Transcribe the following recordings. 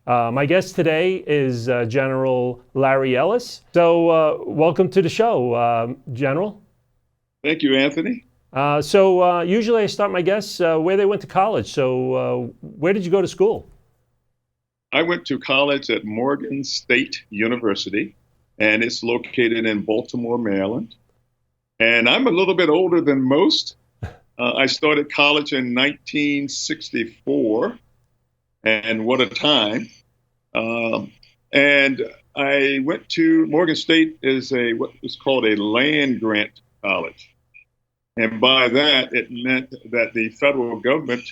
My guest today is General Larry Ellis. So, welcome to the show, General. Thank you, Anthony. Usually I start my guests where they went to college. Where did you go to school? I went to college at Morgan State University, and it's located in Baltimore, Maryland. And I'm a little bit older than most. I started college in 1964, and what a time. And I went to Morgan State is what is called a land grant college. And by that, it meant that the federal government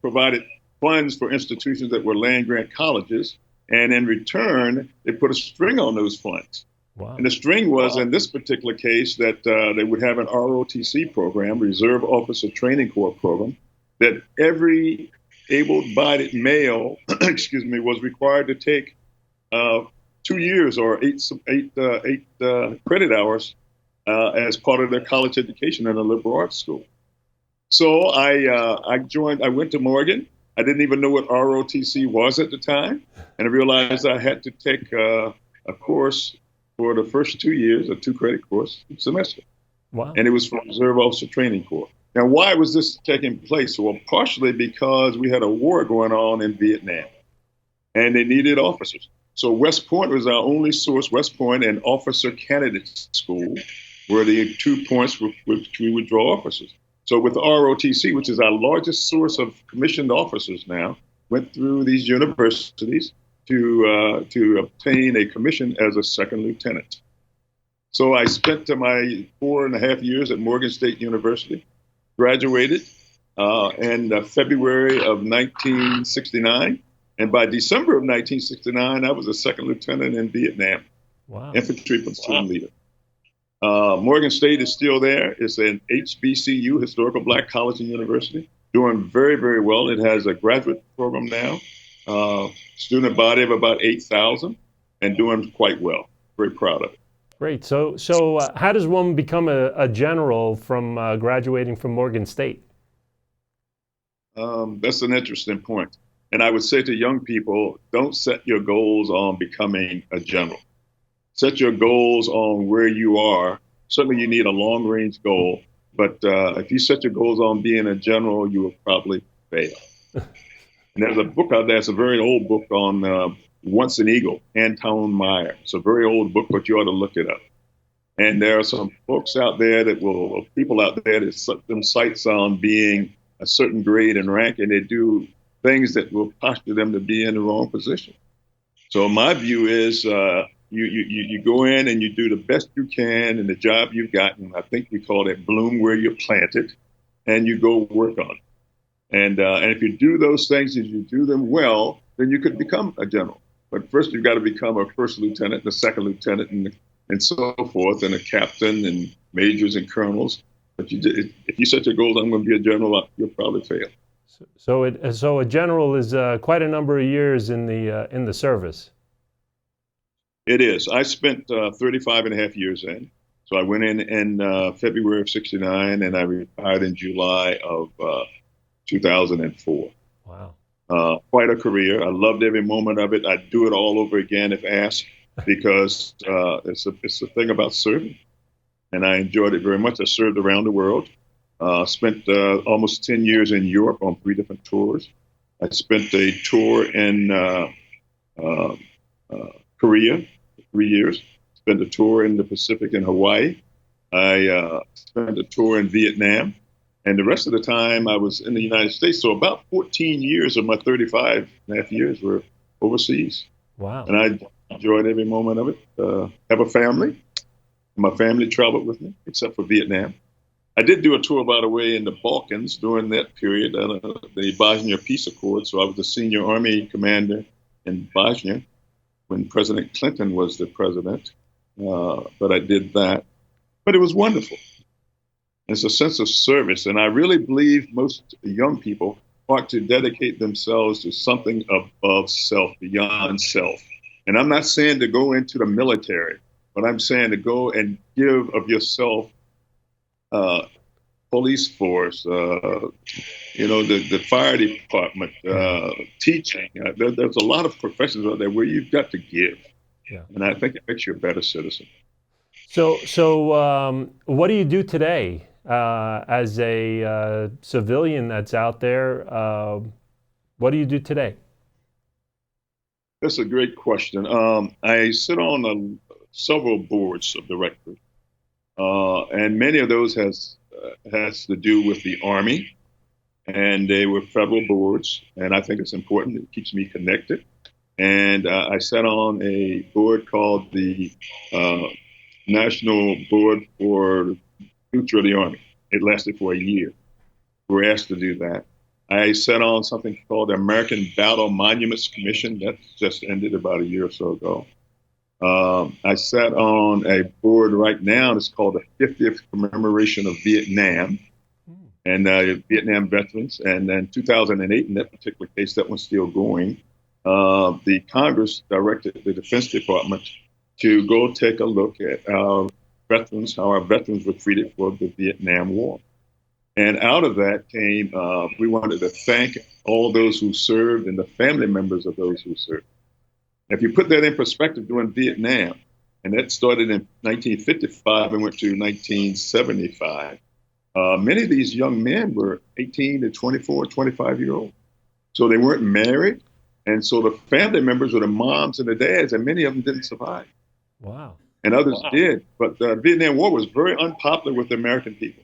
provided funds for institutions that were land grant colleges. And in return, they put a string on those funds. Wow. And the string was, in this particular case, that they would have an ROTC program, Reserve Officer Training Corps program, that every able-bodied male, excuse me, was required to take 2 years or eight credit hours as part of their college education in a liberal arts school. So I joined. I went to Morgan. I didn't even know what ROTC was at the time, and I realized I had to take a course for the first 2 years, a two-credit course, semester. Wow. And it was for Reserve Officer Training Corps. Now, why was this taking place? Well, partially because we had a war going on in Vietnam, and they needed officers. So West Point was our only source. West Point and Officer Candidate School were the 2 points with which we would draw officers. So with ROTC, which is our largest source of commissioned officers now, went through these universities to obtain a commission as a second lieutenant. So I spent my 4.5 years at Morgan State University, graduated in February of 1969. And by December of 1969, I was a second lieutenant in Vietnam, Wow. infantry platoon leader. Morgan State is still there. It's an HBCU, Historical Black College and University, doing very, very well. It has a graduate program now, student body of about 8,000, and doing quite well. Very proud of it. Great. So how does one become a general from graduating from Morgan State? That's an interesting point. And I would say to young people, don't set your goals on becoming a general. Set your goals on where you are. Certainly you need a long range goal, but if you set your goals on being a general, you will probably fail. And there's a book out there, it's a very old book on Once an Eagle, Anton Meyer. It's a very old book, but you ought to look it up. And there are some folks out there people out there that set them sights on being a certain grade and rank, and they do things that will posture them to be in the wrong position. So my view is you go in and you do the best you can in the job you've gotten. I think we call it bloom where you're planted, and you go work on it. And if you do those things and you do them well, then you could become a general. But first, you've got to become a first lieutenant, and a second lieutenant, and so forth, and a captain, and majors and colonels. But if you set your goals, I'm going to be a general, you'll probably fail. So a general is quite a number of years in the service. It is. I spent 35 and a half years in. So I went in February of 69, and I retired in July of 2004. Wow. Quite a career. I loved every moment of it. I'd do it all over again if asked, because it's a thing about serving. And I enjoyed it very much. I served around the world. Spent almost 10 years in Europe on 3 different tours. I spent a tour in Korea, 3 years. Spent a tour in the Pacific in Hawaii. I spent a tour in Vietnam. And the rest of the time I was in the United States. So about 14 years of my 35 and a half years were overseas. Wow. And I enjoyed every moment of it. Have a family. My family traveled with me, except for Vietnam. I did do a tour, by the way, in the Balkans during that period, the Bosnia Peace Accord. So I was the senior army commander in Bosnia when President Clinton was the president. But I did that. But it was wonderful. It's a sense of service. And I really believe most young people ought to dedicate themselves to something above self, beyond self. And I'm not saying to go into the military, but I'm saying to go and give of yourself, police force, the fire department, Mhm. teaching. There's a lot of professions out there where you've got to give, Yeah. and I think it makes you a better citizen. So, what do you do today as a civilian that's out there? What do you do today? That's a great question. I sit on several boards of directors, and many of those has to do with the Army, and they were federal boards, and I think it's important. It keeps me connected. And I sat on a board called the uh, National Board for the Future of the Army. It lasted for a year. We were asked to do that. I sat on something called the American Battle Monuments Commission. That just ended about a year or so ago. I sat on a board right now that's called the 50th Commemoration of Vietnam Hmm. and Vietnam veterans. And then 2008, in that particular case, that one's still going. The Congress directed the Defense Department to go take a look at our veterans, how our veterans were treated for the Vietnam War. And out of that came, we wanted to thank all those who served and the family members of those who served. If you put that in perspective during Vietnam, and that started in 1955 and went to 1975, many of these young men were 18 to 24, 25-year old. So they weren't married. And so the family members were the moms and the dads, and many of them didn't survive. Wow. And others did. But the Vietnam War was very unpopular with the American people.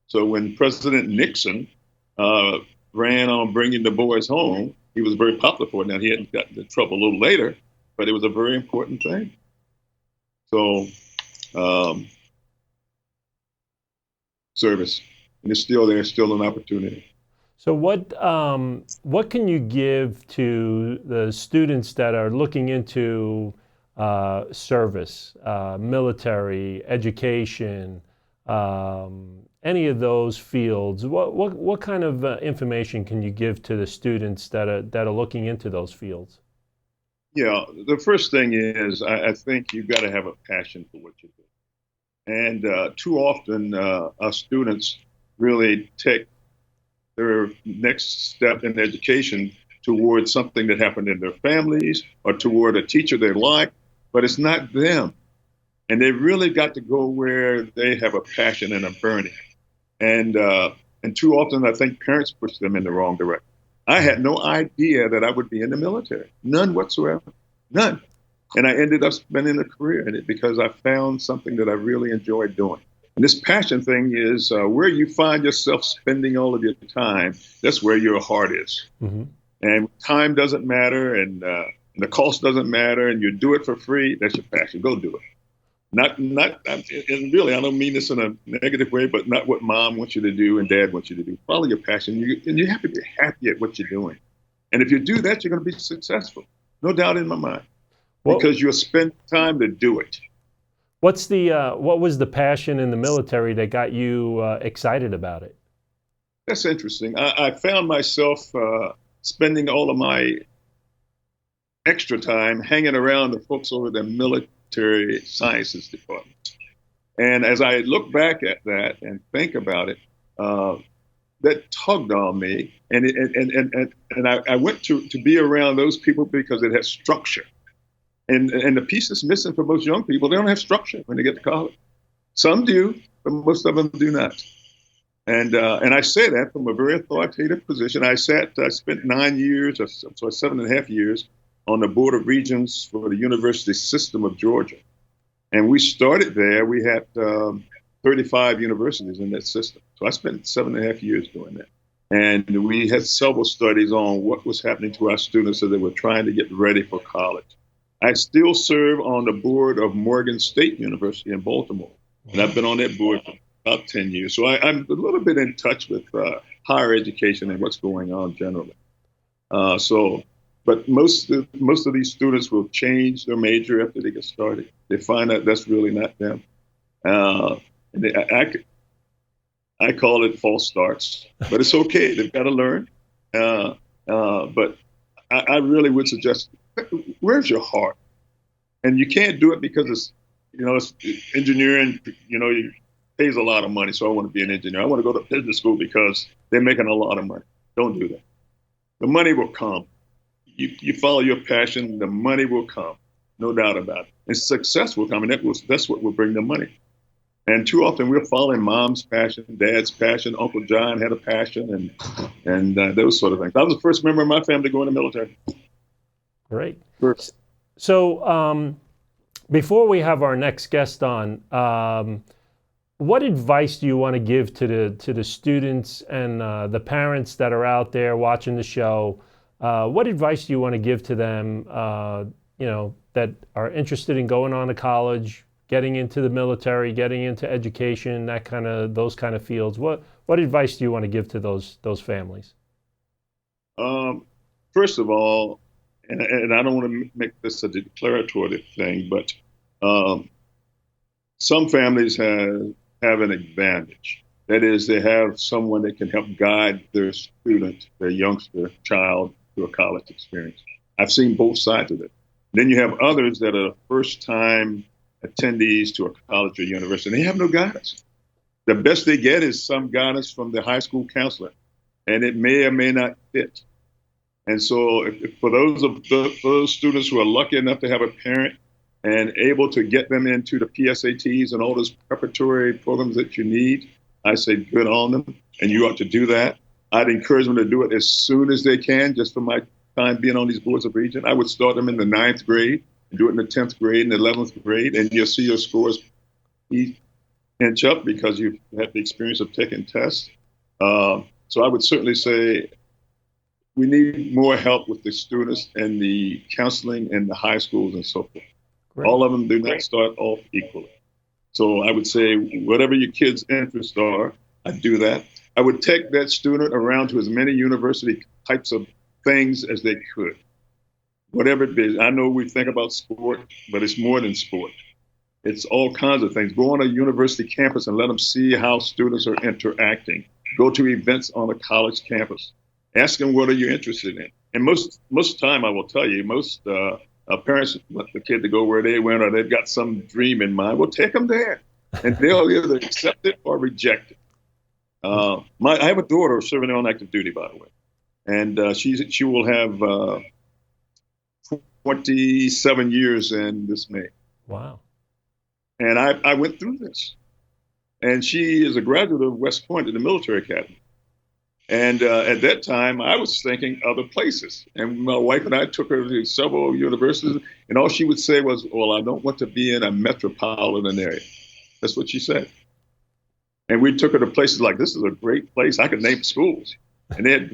So when President Nixon uh, ran on bringing the boys home, he was very popular for it. Now, he hadn't gotten in trouble a little later, but it was a very important thing. So, um, service, and it's still there, still an opportunity. So, what can you give to the students that are looking into service, military, education, any of those fields? What kind of information can you give to the students that are looking into those fields? Yeah, the first thing is I think you've got to have a passion for what you do. And too often, our students really take their next step in education towards something that happened in their families or toward a teacher they like, but it's not them. And they really got to go where they have a passion and a burning. And uh, and too often, I think parents push them in the wrong direction. I had no idea that I would be in the military, none whatsoever, none. And I ended up spending a career in it because I found something that I really enjoyed doing. And this passion thing is where you find yourself spending all of your time. That's where your heart is. Hmm. And time doesn't matter, and the cost doesn't matter, and you do it for free. That's your passion. Go do it. And really, I don't mean this in a negative way, but not what mom wants you to do and dad wants you to do. Follow your passion, and you have to be happy at what you're doing. And if you do that, you're going to be successful. No doubt in my mind, What because you'll spend time to do it. what was the passion in the military that got you excited about it? That's interesting. I found myself spending all of my extra time hanging around the folks over the military sciences department. And as I look back at that and think about it, uh, that tugged on me, and I went to be around those people because it has structure. And the piece that's missing for most young people, they don't have structure when they get to college. Some do, but most of them do not. And I say that from a very authoritative position. I spent 9 years, or so 7.5 years, on the Board of Regents for the University System of Georgia. And we started there. We had 35 universities in that system. So I spent 7.5 years doing that. And we had several studies on what was happening to our students as they were trying to get ready for college. I still serve on the board of Morgan State University in Baltimore. And I've been on that board for about 10 years. So I'm a little bit in touch with higher education and what's going on generally. But most of these students will change their major after they get started. They find out that's really not them. Uh, and I call it false starts, but it's okay. They've got to learn. But I really would suggest, where's your heart? And you can't do it because it's engineering, it pays a lot of money. So I want to be an engineer. I want to go to business school because they're making a lot of money. Don't do that. The money will come. You follow your passion, the money will come, no doubt about it. And success will come, and that's what will bring the money. And too often we're following mom's passion, dad's passion. Uncle John had a passion, and those sort of things. I was the first member of my family to go in the military. Great. First. So before we have our next guest on, what advice do you want to give to the students and the parents that are out there watching the show? What advice do you want to give to them, that are interested in going on to college, getting into the military, getting into education, those kind of fields? What advice do you want to give to those families? First of all, and I don't want to make this a declaratory thing, but some families have an advantage. That is, they have someone that can help guide their student, their youngster child, to a college experience. I've seen both sides of it. Then you have others that are first-time attendees to a college or university, and they have no guidance. The best they get is some guidance from the high school counselor, and it may or may not fit. And so for those students who are lucky enough to have a parent and able to get them into the PSATs and all those preparatory programs that you need, I say good on them, and you ought to do that. I'd encourage them to do it as soon as they can, just from my time being on these boards of regents. I would start them in the 9th grade, and do it in the 10th grade and the 11th grade, and you'll see your scores inch up because you've had the experience of taking tests. So I would certainly say we need more help with the students and the counseling in the high schools and so forth. Great. All of them do not start off equally. So I would say whatever your kids' interests are, I'd do that. I would take that student around to as many university types of things as they could. Whatever it is. I know we think about sport, but it's more than sport. It's all kinds of things. Go on a university campus and let them see how students are interacting. Go to events on a college campus. Ask them, what are you interested in? And most time, I will tell you, most parents want the kid to go where they went, or they've got some dream in mind. Well, take them there, and they'll either accept it or reject it. I have a daughter serving on active duty, by the way, and she will have 27 years in this May. Wow. And I went through this. And she is a graduate of West Point in the military academy. And at that time, I was thinking other places. And my wife and I took her to several universities, and all she would say was, well, I don't want to be in a metropolitan area. That's what she said. And we took her to places like, this is a great place. I could name schools. And they had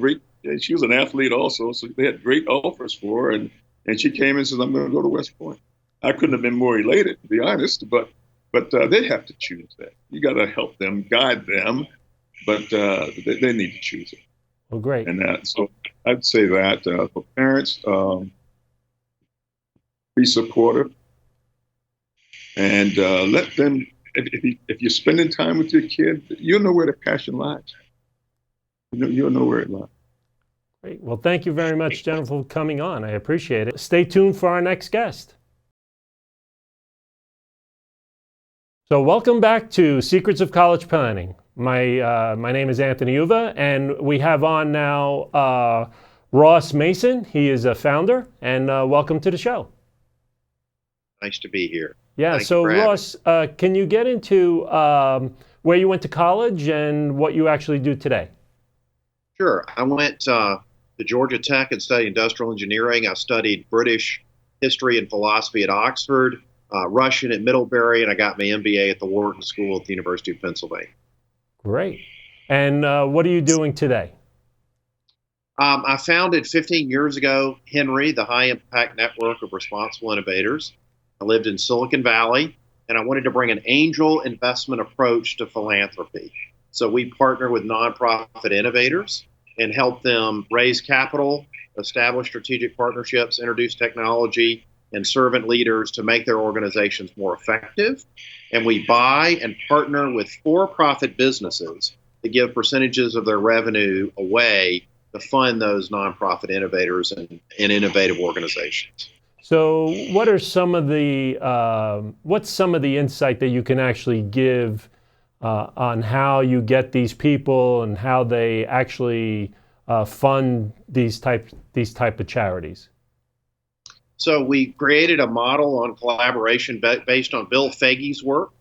she was an athlete also, so they had great offers for her. And she came and said, I'm going to go to West Point. I couldn't have been more elated, to be honest, but they have to choose that. You got to help them, guide them, but they need to choose it. Well, great. And so I'd say that for parents, be supportive, and let them. If you're spending time with your kid, you'll know where the passion lies. You'll know where it lies. Great. Well, thank you very much, Jennifer, for coming on. I appreciate it. Stay tuned for our next guest. So welcome back to Secrets of College Planning. My name is Anthony Uva, and we have on now Ross Mason. He is a founder, and welcome to the show. Nice to be here. Yeah, so Ross, can you get into where you went to college and what you actually do today? Sure. I went to Georgia Tech and studied industrial engineering. I studied British history and philosophy at Oxford, Russian at Middlebury, and I got my MBA at the Wharton School at the University of Pennsylvania. Great. And what are you doing today? I founded 15 years ago Henry, the high-impact network of responsible innovators. I lived in Silicon Valley, and I wanted to bring an angel investment approach to philanthropy. So we partner with nonprofit innovators and help them raise capital, establish strategic partnerships, introduce technology, and servant leaders to make their organizations more effective. And we buy and partner with for-profit businesses to give percentages of their revenue away to fund those nonprofit innovators and innovative organizations. So what's some of the insight that you can actually give on how you get these people and how they actually fund these type of charities? So we created a model on collaboration based on Bill Foegge's work,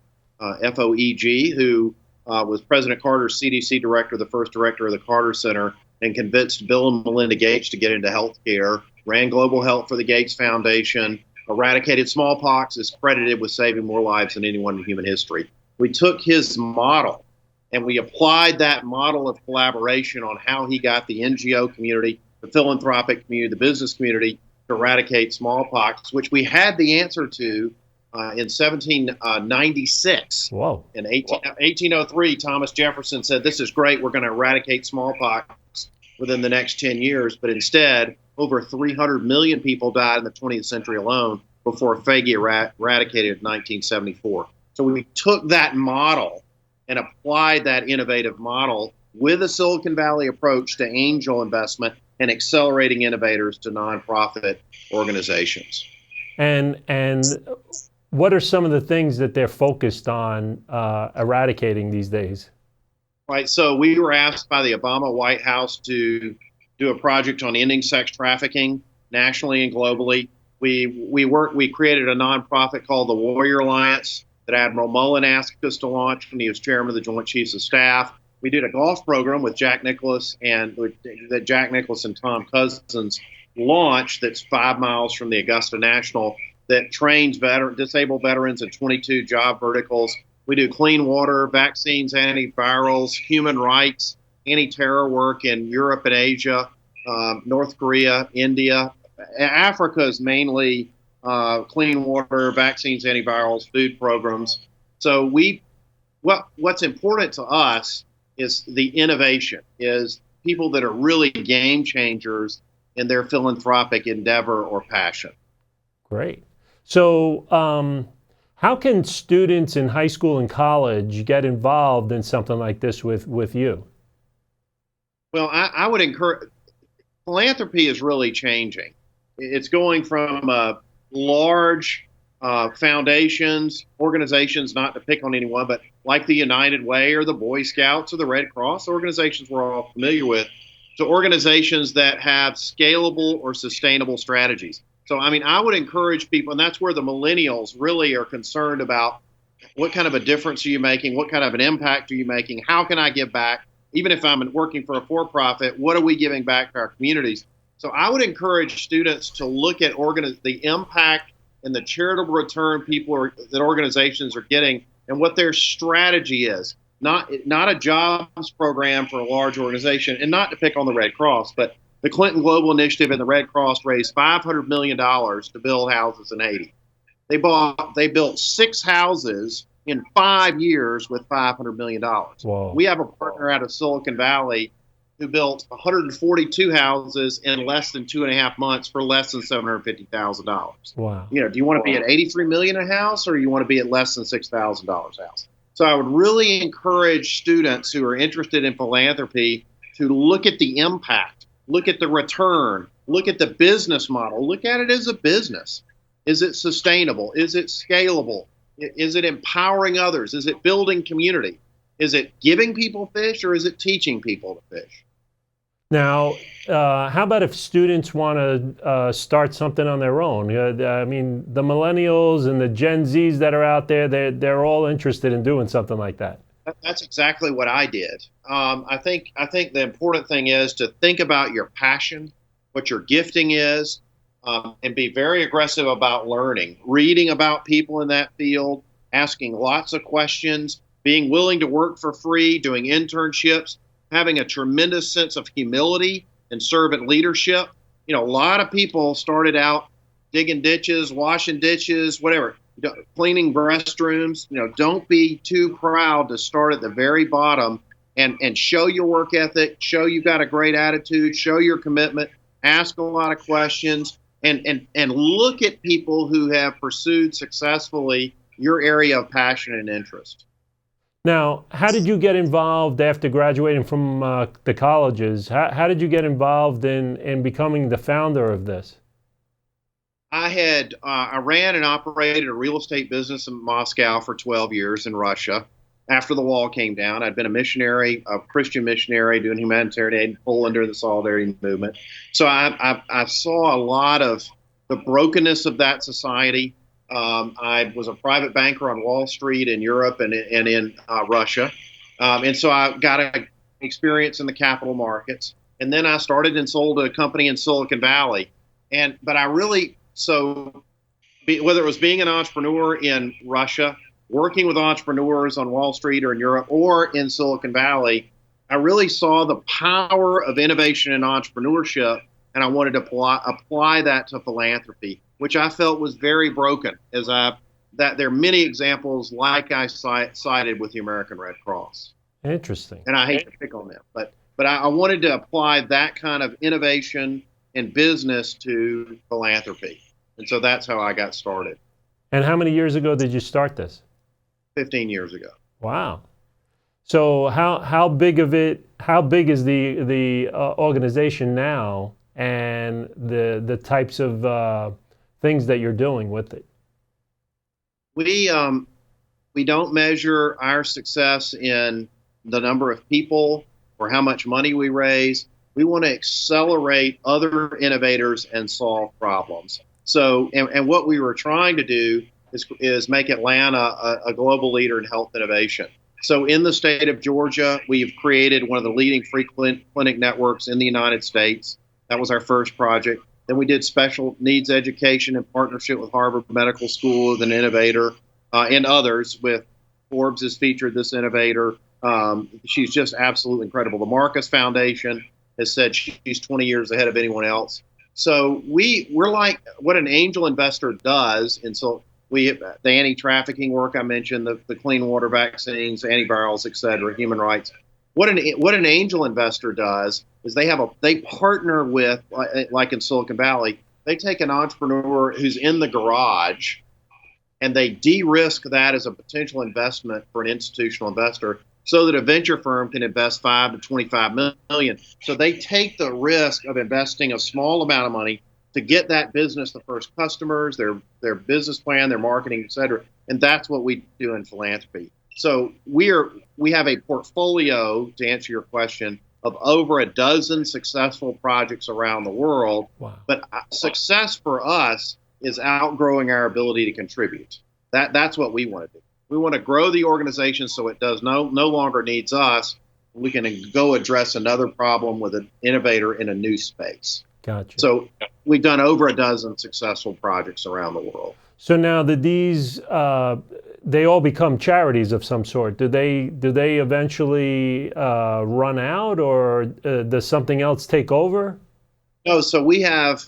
FOEG, who was President Carter's CDC director, the first director of the Carter Center, and convinced Bill and Melinda Gates to get into healthcare, ran global health for the Gates Foundation, eradicated smallpox, is credited with saving more lives than anyone in human history. We took his model and we applied that model of collaboration on how he got the NGO community, the philanthropic community, the business community to eradicate smallpox, which we had the answer to in 1796. Whoa. In 1803, Thomas Jefferson said, "This is great. We're going to eradicate smallpox within the next 10 years." But instead, over 300 million people died in the 20th century alone before Foegge eradicated it in 1974. So we took that model and applied that innovative model with a Silicon Valley approach to angel investment and accelerating innovators to nonprofit organizations. And what are some of the things that they're focused on eradicating these days? Right. So we were asked by the Obama White House to do a project on ending sex trafficking nationally and globally. We created a nonprofit called the Warrior Alliance that Admiral Mullen asked us to launch when he was chairman of the Joint Chiefs of Staff. We did a golf program with Jack Nicklaus and Tom Cousins launched that's 5 miles from the Augusta National that trains disabled veterans in 22 job verticals. We do clean water, vaccines, antivirals, human rights, anti-terror work in Europe and Asia, North Korea, India. Africa is mainly clean water, vaccines, antivirals, food programs. So what's important to us is the innovation, is people that are really game changers in their philanthropic endeavor or passion. Great. So how can students in high school and college get involved in something like this with you? Well, I would encourage, philanthropy is really changing. It's going from large foundations, organizations, not to pick on anyone, but like the United Way or the Boy Scouts or the Red Cross, organizations we're all familiar with, to organizations that have scalable or sustainable strategies. So, I would encourage people, and that's where the millennials really are concerned about what kind of a difference are you making? What kind of an impact are you making? How can I give back? Even if I'm working for a for-profit, what are we giving back to our communities? So I would encourage students to look at the impact and the charitable return that organizations are getting and what their strategy is. Not a jobs program for a large organization, and not to pick on the Red Cross, but the Clinton Global Initiative and the Red Cross raised $500 million to build houses in Haiti. They built 6 houses in 5 years with $500 million. Wow. We have a partner out of Silicon Valley who built 142 houses in less than 2.5 months for less than $750,000. Wow. Do you want to be at $83 million a house, or you want to be at less than $6,000 a house? So I would really encourage students who are interested in philanthropy to look at the impact, look at the return, look at the business model, look at it as a business. Is it sustainable? Is it scalable? Is it empowering others? Is it building community? Is it giving people fish, or is it teaching people to fish? Now, how about if students want to start something on their own? The millennials and the Gen Zs that are out there, they're all interested in doing something like that. That's exactly what I did. I think the important thing is to think about your passion, what your gifting is, and be very aggressive about learning, reading about people in that field, asking lots of questions, being willing to work for free, doing internships, having a tremendous sense of humility and servant leadership. A lot of people started out digging ditches, washing dishes, whatever, cleaning restrooms. Don't be too proud to start at the very bottom and show your work ethic, show you've got a great attitude, show your commitment, ask a lot of questions, and look at people who have pursued successfully your area of passion and interest. Now, how did you get involved after graduating from the colleges? How did you get involved in becoming the founder of this? I ran and operated a real estate business in Moscow for 12 years in Russia. after the wall came down. I'd been a missionary, a Christian missionary doing humanitarian aid in Poland during the Solidarity movement. So I saw a lot of the brokenness of that society. I was a private banker on Wall Street in Europe and in Russia. And so I got an experience in the capital markets. And then I started and sold a company in Silicon Valley. But I really, whether it was being an entrepreneur in Russia, working with entrepreneurs on Wall Street or in Europe or in Silicon Valley, I really saw the power of innovation and entrepreneurship, and I wanted to apply that to philanthropy, which I felt was very broken. That there are many examples like I cited with the American Red Cross. Interesting. And I hate to pick on them, but I wanted to apply that kind of innovation and business to philanthropy. And so that's how I got started. And how many years ago did you start this? 15 years ago. Wow. So how big is the organization now, and the types of things that you're doing with it? We don't measure our success in the number of people or how much money we raise. We want to accelerate other innovators and solve problems. So, and what we were trying to do is make Atlanta a global leader in health innovation. So in the state of Georgia, we've created one of the leading free clinic networks in the United States. That was our first project. Then we did special needs education in partnership with Harvard Medical School as an innovator, and others. With Forbes has featured this innovator. She's just absolutely incredible. The Marcus Foundation has said she's 20 years ahead of anyone else. So we're like what an angel investor does. And so the anti-trafficking work I mentioned, the clean water vaccines, antivirals, et cetera, human rights. What an angel investor does is they partner with, like in Silicon Valley, they take an entrepreneur who's in the garage and they de-risk that as a potential investment for an institutional investor, so that a venture firm can invest 5 to 25 million. So they take the risk of investing a small amount of money to get that business the first customers, their business plan, their marketing, et cetera. And that's what we do in philanthropy. So we have a portfolio, to answer your question, of over a dozen successful projects around the world. Wow. But success for us is outgrowing our ability to contribute. That's what we want to do. We want to grow the organization so it does no longer needs us. We can go address another problem with an innovator in a new space. Gotcha. So we've done over a dozen successful projects around the world. So now did these they all become charities of some sort? Do they eventually run out, or does something else take over? No. So we have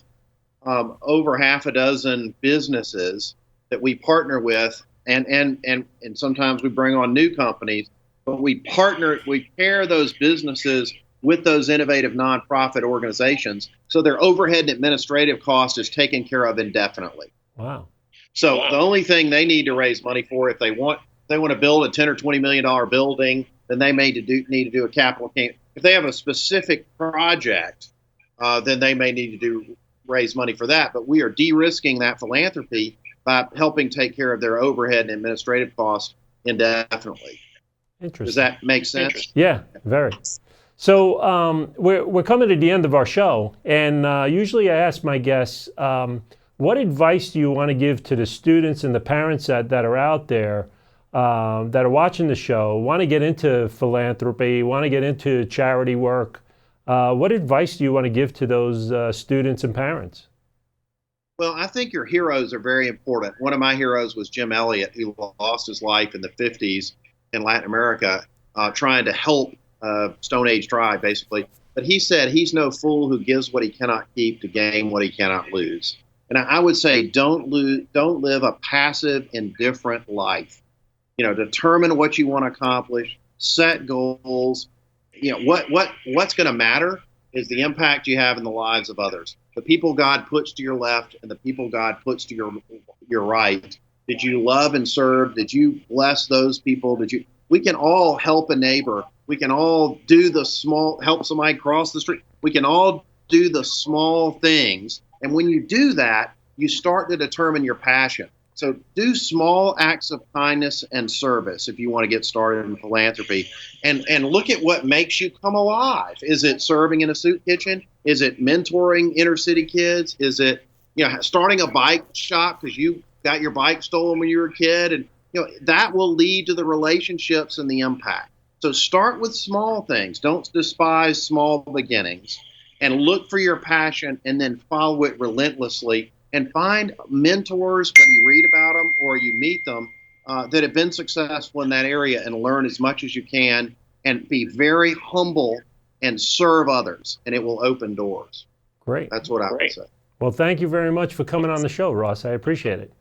over half a dozen businesses that we partner with. And sometimes we bring on new companies, but we pair those businesses with those innovative nonprofit organizations, so their overhead and administrative cost is taken care of indefinitely. Wow. So the only thing they need to raise money for, if they want to build a $10 or $20 million building, then they may need to do a capital gain. If they have a specific project, then they may need to raise money for that. But we are de-risking that philanthropy by helping take care of their overhead and administrative costs indefinitely. Interesting. Does that make sense? Yeah, very. So we're coming to the end of our show, and usually I ask my guests, what advice do you want to give to the students and the parents that are out there that are watching the show, want to get into philanthropy, want to get into charity work? What advice do you want to give to those students and parents? Well, I think your heroes are very important. One of my heroes was Jim Elliot, who lost his life in the 50s in Latin America trying to help Stone Age tribe, basically. But he said he's no fool who gives what he cannot keep to gain what he cannot lose. And I would say don't live a passive, indifferent life. Determine what you want to accomplish, set goals. What's going to matter is the impact you have in the lives of others. The people God puts to your left and the people God puts to your right. Did you love and serve? Did you bless those people? We can all help a neighbor. We can all do help somebody cross the street. We can all do the small things. And when you do that, you start to determine your passion. So do small acts of kindness and service if you want to get started in philanthropy, and look at what makes you come alive. Is it serving in a soup kitchen? Is it mentoring inner city kids? Is it starting a bike shop because you got your bike stolen when you were a kid? And that will lead to the relationships and the impact. So start with small things. Don't despise small beginnings, and look for your passion and then follow it relentlessly. And find mentors, whether you read about them or you meet them, that have been successful in that area, and learn as much as you can, and be very humble and serve others, and it will open doors. Great. That's what I would say. Well, thank you very much for coming on the show, Ross. I appreciate it.